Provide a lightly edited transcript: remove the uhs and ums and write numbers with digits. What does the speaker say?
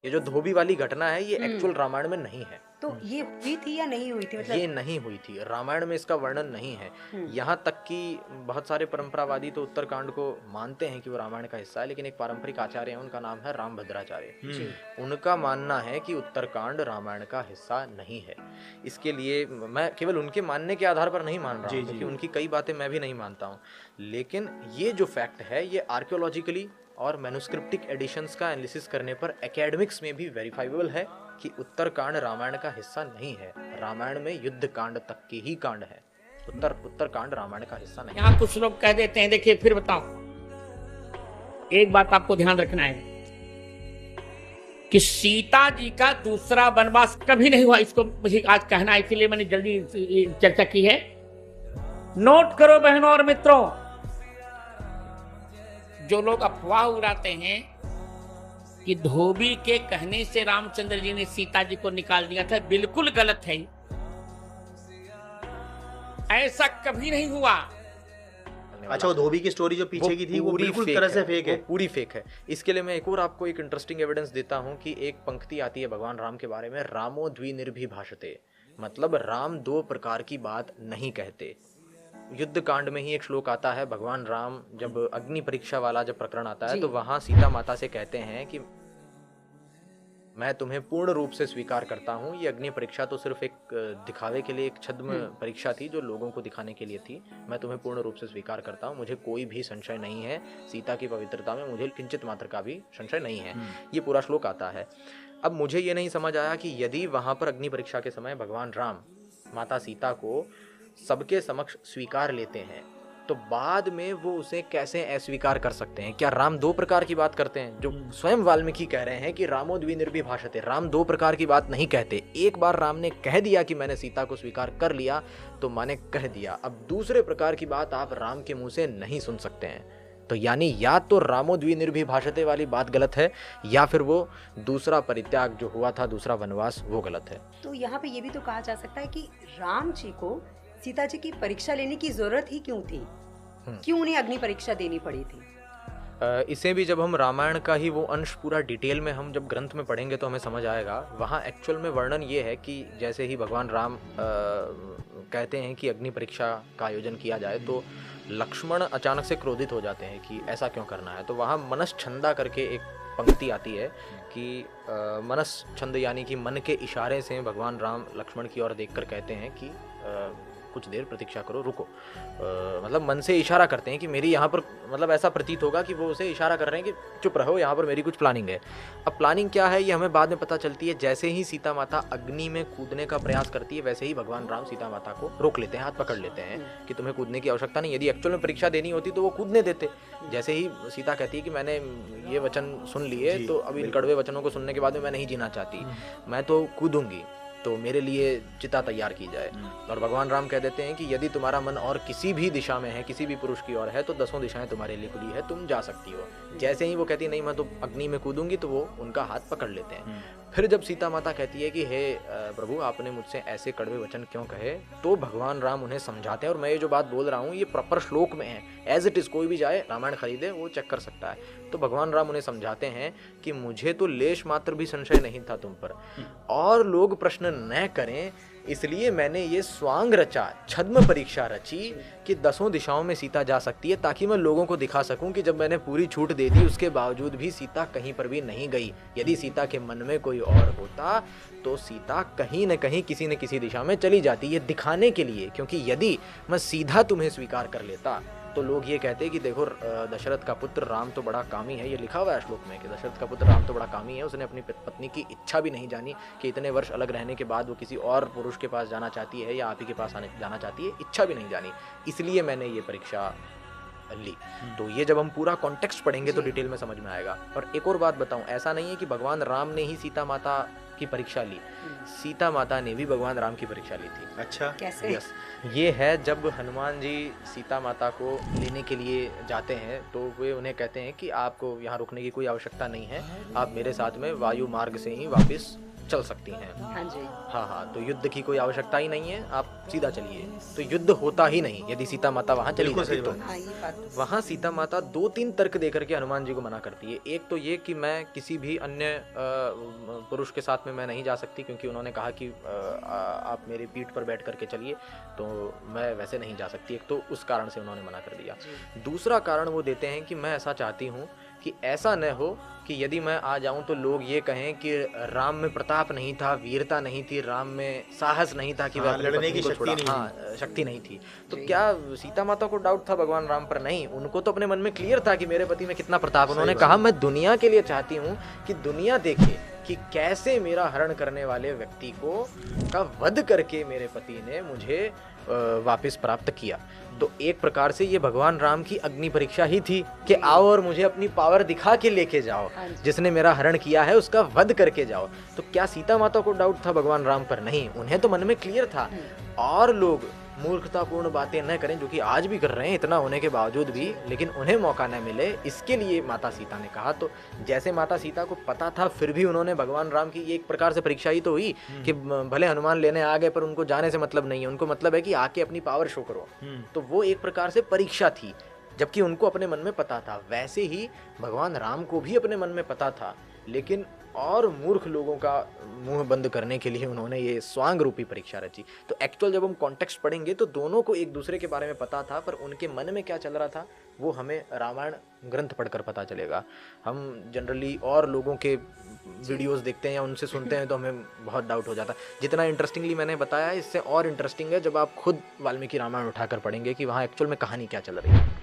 ये जो धोबी वाली घटना है ये एक्चुअल रामायण में नहीं है। तो ये हुई थी या नहीं हुई थी, मतलब ये नहीं हुई थी, रामायण में इसका वर्णन नहीं है। यहाँ तक कि बहुत सारे परंपरावादी तो उत्तरकांड को मानते हैं कि वो रामायण का हिस्सा है, लेकिन एक पारंपरिक आचार्य है, उनका नाम है रामभद्राचार्य। उनका मानना है कि उत्तरकांड रामायण का हिस्सा नहीं है। इसके लिए मैं केवल उनके मानने के आधार पर नहीं मान रहा हूँ, क्योंकि उनकी कई बातें मैं भी नहीं मानता हूँ, लेकिन ये जो फैक्ट है ये आर्कियोलॉजिकली और मैन्युस्क्रिप्टिक एडिशंस का एनालिसिस करने पर एकेडमिक्स में भी वेरीफाइबल है कि उत्तरकांड रामायण का हिस्सा नहीं है। रामायण में युद्ध कांड तक के ही कांड है, उत्तरकांड रामायण का हिस्सा नहीं। यहाँ कुछ लोग कह देते हैं, देखिए फिर बताओ, एक बात आपको ध्यान रखना है कि सीता जी का दूसरा वनवास कभी नहीं हुआ। इसको मुझे आज कहना है, इसीलिए मैंने जल्दी चर्चा की है। नोट करो बहनों और मित्रों, जो लोग अफवाह उड़ाते हैं कि धोबी के कहने से रामचंद्र जी ने सीता जी को निकाल दिया था, बिल्कुल गलत है। ऐसा कभी नहीं हुआ। अच्छा, वो धोबी की स्टोरी जो पीछे की थी वो बिल्कुल तरह से फेक है, पूरी फेक है। इसके लिए मैं एक और आपको एक इंटरेस्टिंग एविडेंस देता हूं कि एक पंक्ति आती है भगवान राम के बारे में, रामो द्विनिर्भि भाषते, मतलब राम दो प्रकार की बात नहीं कहते। युद्ध कांड में ही एक श्लोक आता है, भगवान राम जब अग्नि परीक्षा वाला जब प्रकरण आता है तो वहां सीता माता से कहते हैं कि मैं तुम्हें पूर्ण रूप से स्वीकार करता हूँ। ये अग्नि परीक्षा तो सिर्फ एक दिखावे के लिए, एक छद्म परीक्षा थी जो लोगों को दिखाने के लिए थी। मैं तुम्हें पूर्ण रूप से स्वीकार करता हूँ, मुझे कोई भी संशय नहीं है, सीता की पवित्रता में मुझे किंचित मात्र का भी संशय नहीं है। ये पूरा श्लोक आता है। अब मुझे ये नहीं समझ आया कि यदि वहां पर अग्नि परीक्षा के समय भगवान राम माता सीता को सबके समक्ष स्वीकार लेते हैं तो बाद में वो उसे कैसे अस्वीकार कर सकते हैं? क्या राम दो प्रकार की बात करते हैं? जो स्वयं वाल्मीकि कह रहे हैं कि रामो द्विनिर्भि भाषते, राम दो प्रकार की बात नहीं कहते। एक बार राम ने कह दिया कि मैंने सीता को स्वीकार कर लिया तो माने कह दिया, अब दूसरे प्रकार की बात आप राम के मुंह से नहीं सुन सकते हैं। तो यानी या तो रामो द्विनिर्भि भाषते वाली बात गलत है, या फिर वो दूसरा परित्याग जो हुआ था, दूसरा वनवास, वो गलत है। तो यहाँ पे ये भी तो कहा जा सकता है कि राम जी को सीता जी की परीक्षा लेने की जरूरत ही क्यों थी, क्यों उन्हें अग्नि परीक्षा देनी पड़ी थी? इसे भी जब हम रामायण का ही वो अंश पूरा डिटेल में हम जब ग्रंथ में पढ़ेंगे तो हमें समझ आएगा। वहाँ एक्चुअल में वर्णन ये है कि जैसे ही भगवान राम कहते हैं कि अग्नि परीक्षा का आयोजन किया जाए तो लक्ष्मण अचानक से क्रोधित हो जाते हैं कि ऐसा क्यों करना है। तो वहाँ मनश्छंदा करके एक पंक्ति आती है कि मनश्छंद यानी कि मन के इशारे से भगवान राम लक्ष्मण की ओर देखकर कहते हैं कि कुछ देर प्रतीक्षा करो, रुको। मतलब मन से इशारा करते हैं कि मेरी यहाँ पर, मतलब ऐसा प्रतीत होगा कि वो उसे इशारा कर रहे हैं कि चुप रहो, यहाँ पर मेरी कुछ प्लानिंग है। अब प्लानिंग क्या है ये हमें बाद में पता चलती है। जैसे ही सीता माता अग्नि में कूदने का प्रयास करती है वैसे ही भगवान राम सीता माता को रोक लेते हैं, हाथ पकड़ लेते हैं कि तुम्हें कूदने की आवश्यकता नहीं। यदि एक्चुअल में परीक्षा देनी होती तो वो कूदने देते। जैसे ही सीता कहती है कि मैंने ये वचन सुन लिए तो अब इन कड़वे वचनों को सुनने के बाद में मैं नहीं जीना चाहती, मैं तो कूदूंगी, तो मेरे लिए चिता तैयार की जाए। और भगवान राम कह देते हैं कि यदि तुम्हारा मन और किसी भी दिशा में है, किसी भी पुरुष की ओर है, तो 10 दिशाएं तुम्हारे लिए खुली है, तुम जा सकती हो। जैसे ही वो कहती नहीं मैं तो अग्नि में कूदूंगी तो वो उनका हाथ पकड़ लेते हैं। फिर जब सीता माता कहती है कि हे प्रभु आपने मुझसे ऐसे कड़वे वचन क्यों कहे, तो भगवान राम उन्हें समझाते हैं। और मैं ये जो बात बोल रहा हूँ ये प्रॉपर श्लोक में है, एज इट इज, कोई भी जाए रामायण खरीदे वो चेक कर सकता है। तो भगवान राम उन्हें समझाते हैं कि मुझे तो लेश मात्र भी संशय नहीं था तुम पर, और लोग प्रश्न न करें इसलिए मैंने ये स्वांग रचा, छद्म परीक्षा रची कि 10 दिशाओं में सीता जा सकती है, ताकि मैं लोगों को दिखा सकूं कि जब मैंने पूरी छूट दे दी उसके बावजूद भी सीता कहीं पर भी नहीं गई। यदि सीता के मन में कोई और होता तो सीता कहीं न कहीं किसी न किसी दिशा में चली जाती, ये दिखाने के लिए। क्योंकि यदि मैं सीधा तुम्हें स्वीकार कर लेता तो लोग ये कहते कि देखो दशरथ का पुत्र राम तो बड़ा कामी है। ये लिखा हुआ है श्लोक में कि दशरथ का पुत्र राम तो बड़ा कामी है, उसने अपनी पत्नी की इच्छा भी नहीं जानी कि इतने वर्ष अलग रहने के बाद वो किसी और पुरुष के पास जाना चाहती है या आप ही के पास जाना चाहती है, इच्छा भी नहीं जानी, इसलिए मैंने ये परीक्षा ली। तो ये जब हम पूरा कॉन्टेक्स्ट पढ़ेंगे तो डिटेल में समझ में आएगा। और एक और बात बताऊं, ऐसा नहीं है कि भगवान राम ने ही सीता माता की परीक्षा ली, सीता माता ने भी भगवान राम की परीक्षा ली थी। अच्छा, कैसे? यस, ये है जब हनुमान जी सीता माता को लेने के लिए जाते हैं तो वे उन्हें कहते हैं कि आपको यहाँ रुकने की कोई आवश्यकता नहीं है, आप मेरे साथ में वायु मार्ग से ही वापस चल सकती हैं। हाँ जी। हाँ हाँ, तो युद्ध की कोई आवश्यकता ही नहीं है, आप सीधा चलिए। तो युद्ध होता ही नहीं यदि सीता माता वहाँ चली जाती तो। हाँ, ये बात तो वहाँ सीता माता 2-3 तर्क दे करके हनुमान जी को मना करती है। एक तो ये कि मैं किसी भी अन्य पुरुष के साथ में मैं नहीं जा सकती, क्योंकि उन्होंने कहा कि आप मेरी पीठ पर बैठ करके चलिए, तो मैं वैसे नहीं जा सकती। एक तो उस कारण से उन्होंने मना कर दिया। दूसरा कारण वो देते हैं कि मैं ऐसा चाहती हूँ कि ऐसा न हो कि यदि मैं आ जाऊं तो लोग ये कहें कि राम में प्रताप नहीं था, वीरता नहीं थी, राम में साहस नहीं था कि वह अपनी लड़ने पत्नी की को शक्ति छोड़ा। नहीं हाँ, शक्ति नहीं थी। तो क्या सीता माता को डाउट था भगवान राम पर? नहीं, उनको तो अपने मन में क्लियर था कि मेरे पति में कितना प्रताप। उन्होंने कहा मैं दुनिया के लिए चाहती हूँ कि दुनिया देखे कि कैसे मेरा हरण करने वाले व्यक्ति को का वध करके मेरे पति ने मुझे वापस प्राप्त किया। तो एक प्रकार से ये भगवान राम की अग्नि परीक्षा ही थी कि आओ और मुझे अपनी पावर दिखा के लेके जाओ, जिसने मेरा हरण किया है उसका वध करके जाओ। तो क्या सीता माता को डाउट था भगवान राम पर? नहीं, उन्हें तो मन में क्लियर था। और लोग मूर्खतापूर्ण बातें न करें, जो कि आज भी कर रहे हैं इतना होने के बावजूद भी, लेकिन उन्हें मौका न मिले, इसके लिए माता सीता ने कहा। तो जैसे माता सीता को पता था, फिर भी उन्होंने भगवान राम की एक प्रकार से परीक्षा ही तो हुई कि भले हनुमान लेने आ गए पर उनको जाने से मतलब नहीं है, उनको मतलब है कि आके अपनी पावर शो करो। तो वो एक प्रकार से परीक्षा थी, जबकि उनको अपने मन में पता था। वैसे ही भगवान राम को भी अपने मन में पता था, लेकिन और मूर्ख लोगों का मुंह बंद करने के लिए उन्होंने ये स्वांग रूपी परीक्षा रची। तो एक्चुअल जब हम कॉन्टेक्स्ट पढ़ेंगे तो दोनों को एक दूसरे के बारे में पता था, पर उनके मन में क्या चल रहा था वो हमें रामायण ग्रंथ पढ़कर पता चलेगा। हम जनरली और लोगों के वीडियोस देखते हैं या उनसे सुनते हैं तो हमें बहुत डाउट हो जाता है। जितना इंटरेस्टिंगली मैंने बताया, इससे और इंटरेस्टिंग है जब आप खुद वाल्मीकि रामायण उठाकर पढ़ेंगे कि वहाँ एक्चुअल में कहानी क्या चल रही है।